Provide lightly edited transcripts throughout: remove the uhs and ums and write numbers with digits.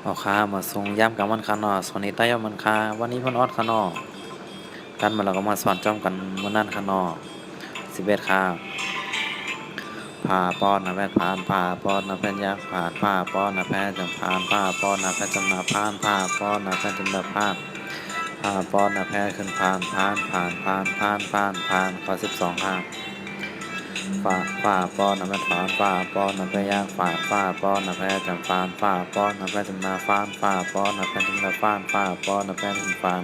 เอาค้ามาส่งย้ำกับมันคานอสวันนี้ใต้ยอมันคาวันนี้มันออดคานอกันมาเราก็มาสอนจ้อมกันมื้อนั้นคานอ11ค่าผ่าป้อนนะแพทย์ผ่านผ่าป้อนนะแพทย์ยักผ่านผ่าป้อนนะแพทย์จำผ่านผ่าป้อนนะแพทย์จำนาผ่านผ่าป้อนนะแพทย์จำนาผ่านผ่าป้อนนะแพทย์ขึ้นผ่านผ่านผ่านผ่านผ่านผ่านผ่านข้อ12ค่าฝ่าป้อนนะแพทย์ผ่านฝ่าป้อนนะแพทย์ยักฝ่าป้อนนะแพทย์จำผ่านฝ่าป้อนนะแพทย์จำนาผ่านฝ่าป้อนนะแพทย์จำนาผ่านฝ่าป้อนนะแพทย์ขึ้นผ่าน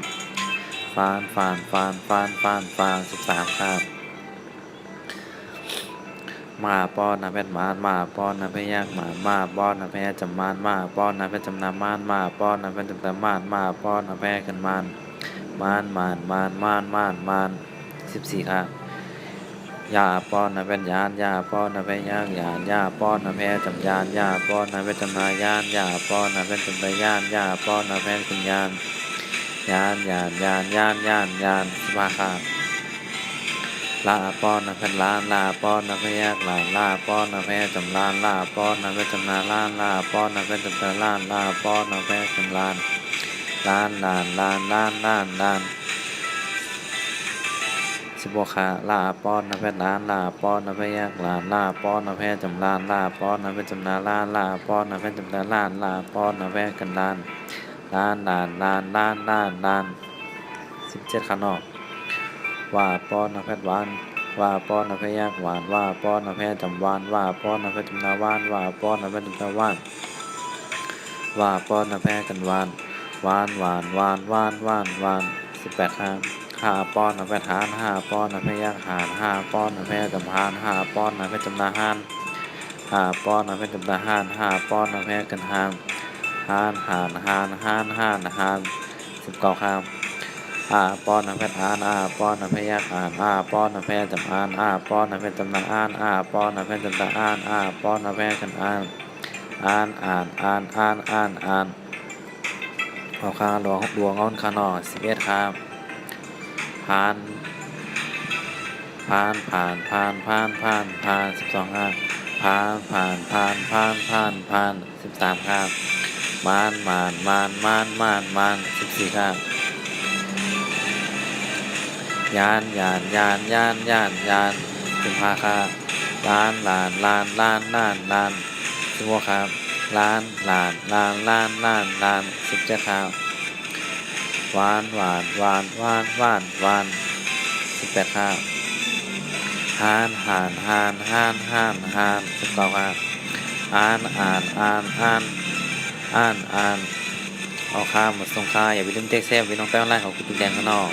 13ครับมาป้อนนะแพทย์มาป้อนนะแพทย์ยากมาป้อนนะแพทย์จำมาป้อนนะแพทย์จำนามมาป้อนนะแพทย์จำตามมาป้อนนะแพทย์ขึ้น14ครับยาป้อนนะแพทย์ยานยาป้อนนะแพทย์ยากยาป้อนนะแพทย์จำยานยาป้อนนะแพทย์จำนายานยาป้อนนะแพทย์จำตายานยาป้อนนะแพทย์ขึ้นยาน15ครับลาป้อนนะแพทย์ล้านลาป้อนนะแพทย์ยากลาป้อนนะแพทย์จำล้านลาป้อนนะแพทย์จำนาล้านลาป้อนนะแพทย์จำตาล้านลาป้อนนะแพทย์ขึ้นล้าน16ค่ะลาป้อนนะแพทย์ล้านลาป้อนนะแพทย์ยากลาป้อนนะแพทย์จำล้านลาป้อนนะแพทย์จำนาล้านลาป้อนนะแพทย์จำตาล้านลาป้อนนะแพทย์ขึ้นล้าน17ค่ะนอกว่าป้อนนะแพทย์หวานว่าป้อนนะแพทย์ยากหวานว่าป้อนนะแพทย์จำหวานว่าป้อนนะแพทย์จำนาหวานว่าป้อนนะแพทย์จำตาหวานว่าป้อนนะแพทย์กันหวาน18ครับ5ป้อนนะแพทย์หาร5ป้อนนะแพทย์ยากหาร5ป้อนนะแพทย์จำหาร5ป้อนนะแพทย์จำนาหาร5ป้อนนะแพทย์จำตาหาร5ป้อนนะแพทย์กันหาร19ครับป้อนนะแพทย์อ่านป้อนนะแพทย์ยากอ่านป้อนนะแพทย์จำอ่านป้อนนะแพทย์จำนาอ่านป้อนนะแพทย์จำตาอ่านป้อนนะแพทย์กันอ่านเอาค่าหลวงอ้อนค่านอ11ครับผ่าน12ครับผ่าน13ครับมาน14ครับยาน15ครับล้าน16ครับ17ครับหวาน18ครับหาน19ครับอ่านเอาค่าหมดส่งค่าอย่าไปลืมเทคเซฟไว้น้องแป้งไล่ของคุณตุ๊กแดงข้างนอก